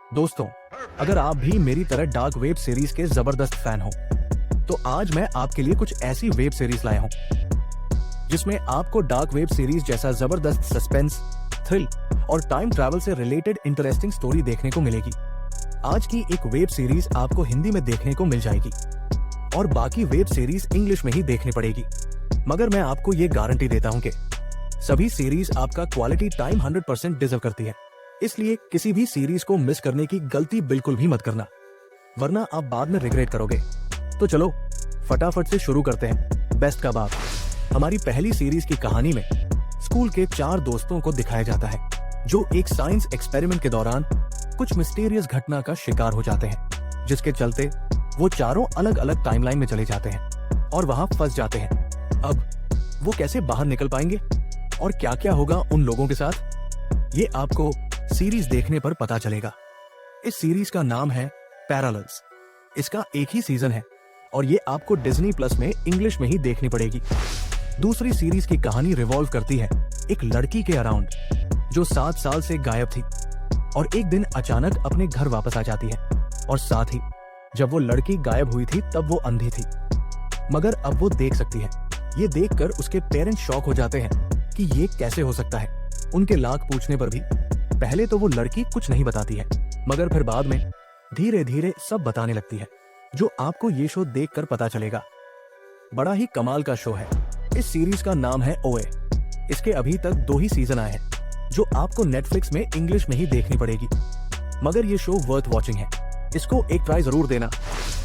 दोस्तों, अगर आप भी मेरी तरह डार्क वेब सीरीज के जबरदस्त फैन हो, तो आज मैं आपके लिए कुछ ऐसी वेब सीरीज लाया हूं जिसमें आपको डार्क वेब सीरीज जैसा जबरदस्त सस्पेंस, थ्रिल और टाइम ट्रैवल से रिलेटेड इंटरेस्टिंग स्टोरी देखने को मिलेगी। आज की एक वेब सीरीज आपको हिंदी में देखने को मिल जाएगी और बाकी वेब सीरीज इंग्लिश में ही देखनी पड़ेगी। मगर मैं आपको ये गारंटी देता हूं कि सभी सीरीज आपका क्वालिटी टाइम 100% डिजर्व करती है। इसलिए किसी भी सीरीज को मिस करने की गलती बिल्कुल भी मत करना, वरना आप बाद में रिग्रेट करोगे। तो चलो फटाफट से शुरू करते हैं बेस्ट का बाप। हमारी पहली सीरीज की कहानी में स्कूल के 4 दोस्तों को दिखाया जाता है जो एक साइंस एक्सपेरिमेंट के दौरान कुछ मिस्टीरियस घटना का शिकार हो जाते हैं, जिसके चलते वो चारों अलग अलग टाइमलाइन में चले जाते हैं और वहां फंस जाते हैं। अब वो कैसे बाहर निकल पाएंगे और क्या क्या होगा उन लोगों के साथ, ये आपको सीरीज देखने पर पता चलेगा। इस सीरीज का नाम है पैरेलल्स। इसका एक ही सीजन है और ये आपको डिज्नी प्लस में इंग्लिश में ही देखनी पड़ेगी। दूसरी सीरीज की कहानी रिवॉल्व करती है एक लड़की के अराउंड जो 7 साल से गायब थी और एक दिन अचानक अपने घर वापस आ जाती है। और साथ ही जब वो लड़की गायब हुई थी तब वो अंधी थी, मगर अब वो देख सकती है। ये देखकर उसके पेरेंट्स शॉक हो जाते हैं कि ये कैसे हो सकता है। उनके लाख पूछने पर भी पहले तो वो लड़की कुछ नहीं बताती है, मगर फिर बाद में धीरे धीरे सब बताने लगती है, जो आपको ये शो देखकर पता चलेगा। बड़ा ही कमाल का शो है। इस सीरीज का नाम है ओए। इसके अभी तक 2 ही सीजन आए हैं जो आपको नेटफ्लिक्स में इंग्लिश में ही देखनी पड़ेगी, मगर ये शो वर्थ वॉचिंग है। इसको एक ट्राई जरूर देना।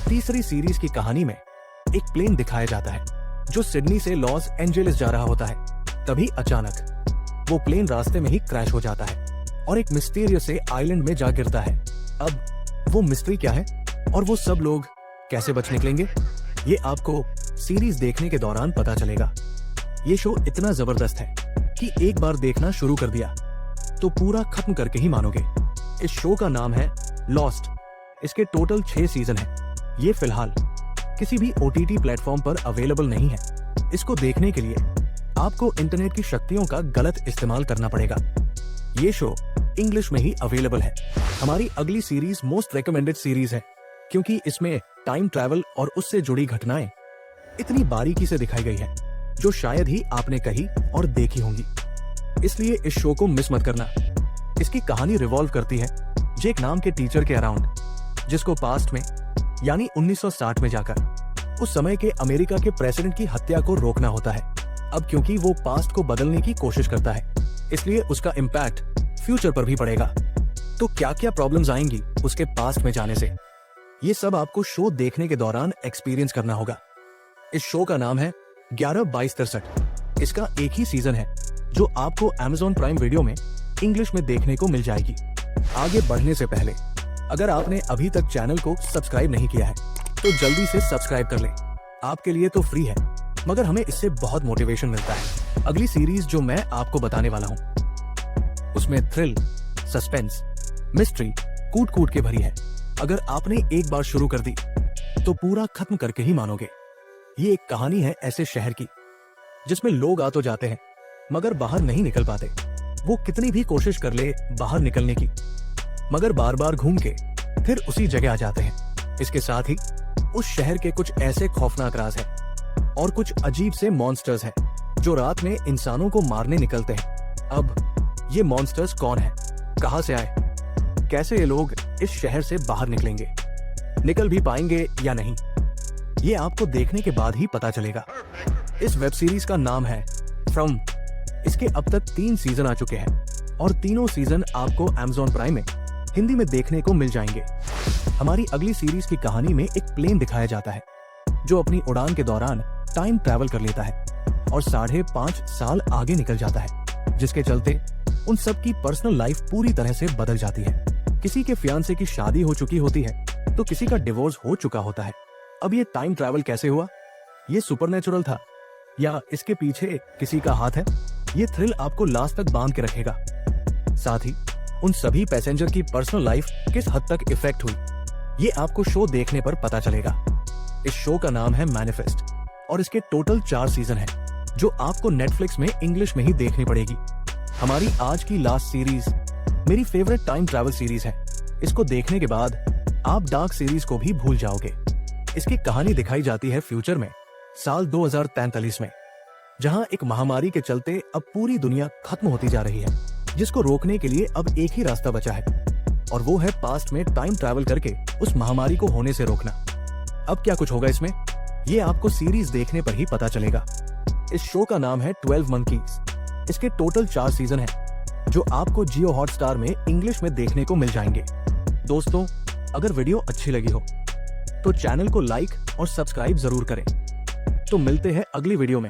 तीसरी सीरीज की कहानी में एक प्लेन दिखाया जाता है जो सिडनी से लॉस एंजेलिस जा रहा होता है। तभी अचानक वो प्लेन रास्ते में ही क्रैश हो जाता है और एक मिस्टीरियस से आइलैंड में जा गिरता है। अब वो मिस्ट्री क्या है और वो सब लोग कैसे बच निकलेंगे, ये आपको सीरीज देखने के दौरान पता चलेगा। ये शो इतना जबरदस्त है कि एक बार देखना शुरू कर दिया तो पूरा खत्म करके ही मानोगे। इस शो का नाम है लॉस्ट। इसके टोटल 6 सीजन हैं। ये फिलहाल किसी भी OTT प्लेटफॉर्म पर अवेलेबल नहीं है। इसको देखने के लिए आपको इंटरनेट की शक्तियों का गलत इस्तेमाल करना पड़ेगा। ये शो इंग्लिश में ही अवेलेबल है। हमारी अगली सीरीज मोस्ट रिकमेंडेड सीरीज है क्योंकि इसमें टाइम ट्रैवल और उससे जुड़ी घटनाएं इतनी बारीकी से दिखाई गई है जो शायद ही आपने कही और देखी होंगी। इसलिए इस शो को मिस मत करना। इसकी कहानी रिवॉल्व करती है जेक नाम के टीचर के अराउंड, जिसको पास्ट में यानी 1960 में जाकर उस समय के अमेरिका के प्रेसिडेंट की हत्या को रोकना होता है। अब क्योंकि वो पास्ट को बदलने की कोशिश करता है, इसलिए उसका इम्पैक्ट फ्यूचर पर भी पड़ेगा। तो क्या क्या प्रॉब्लम्स आएंगी उसके पास्ट में जाने से, ये सब आपको शो देखने के दौरान एक्सपीरियंस करना होगा। इस शो का नाम है 11-22-63। इसका एक ही सीजन है जो आपको Amazon प्राइम वीडियो में इंग्लिश में देखने को मिल जाएगी। आगे बढ़ने से पहले अगर आपने अभी तक चैनल को सब्सक्राइब नहीं किया है तो जल्दी से सब्सक्राइब कर लें। आपके लिए तो फ्री है, मगर हमें इससे बहुत मोटिवेशन मिलता है। अगली सीरीज जो मैं आपको बताने वाला हूँ उसमें थ्रिल, सस्पेंस, मिस्ट्री कूट कूट के भरी है। अगर आपने एक बार शुरू कर दी तो पूरा खत्म करके ही मानोगे। ये एक कहानी है ऐसे शहर की जिसमें लोग आ तो जाते हैं मगर बाहर नहीं निकल पाते। वो कितनी भी कोशिश कर ले बाहर निकलने की, मगर बार बार घूम के फिर उसी जगह आ जाते हैं। इसके साथ ही उस शहर के कुछ ऐसे खौफनाक राज हैं और कुछ अजीब से मॉन्स्टर्स हैं जो रात में इंसानों को मारने निकलते हैं। अब ये मॉन्स्टर्स कौन हैं, कहां से आए, कैसे ये लोग इस शहर से बाहर निकलेंगे, निकल भी पाएंगे या नहीं, ये आपको देखने के बाद ही पता चलेगा। इस वेब सीरीज का नाम है फ्रॉम। इसके अब तक 3 सीजन आ चुके हैं और तीनों सीजन आपको Amazon प्राइम में हिंदी में देखने को मिल जाएंगे। हमारी अगली सीरीज की कहानी में एक प्लेन दिखाया जाता है जो अपनी उड़ान के दौरान टाइम ट्रैवल कर लेता है और 5.5 साल आगे निकल जाता है, जिसके चलते उन सब की पर्सनल लाइफ पूरी तरह से बदल जाती है। किसी के फियांसे की शादी हो चुकी होती है तो किसी का डिवोर्स हो चुका होता है। अब ये टाइम ट्रैवल कैसे हुआ, ये सुपरनेचुरल था या इसके पीछे किसी का हाथ है, ये थ्रिल आपको लास्ट तक बांध के रखेगा। साथ ही उन सभी पैसेंजर की पर्सनल लाइफ किस हद तक इफेक्ट हुई, ये आपको शो देखने पर पता चलेगा। इस शो का नाम है मैनिफेस्ट और इसके टोटल 4 सीजन हैं जो आपको नेटफ्लिक्स में इंग्लिश में ही देखनी पड़ेगी। हमारी आज की लास्ट सीरीज मेरी फेवरेट टाइम ट्रैवल सीरीज है इसको देखने के बाद आप डार्क सीरीज को भी भूल जाओगे। इसकी कहानी दिखाई जाती है फ्यूचर में, साल 2043 में, जहां एक महामारी के चलते अब पूरी दुनिया खत्म होती जा रही है, जिसको रोकने के लिए अब एक ही रास्ता बचा है, और वो है पास्ट में टाइम ट्रैवल करके उस महामारी को होने से रोकना। अब क्या कुछ होगा इसमें, ये आपको सीरीज देखने पर ही पता चलेगा। इस शो का नाम है 12 मंकीज। इसके टोटल 4 सीजन हैं, जो आपको जियो हॉटस्टार में इंग्लिश में देखने को मिल जाएंगे। दोस्तों, अगर वीडियो अच्छी लगी हो तो चैनल को लाइक और सब्सक्राइब जरूर करें। तो मिलते हैं अगली वीडियो में।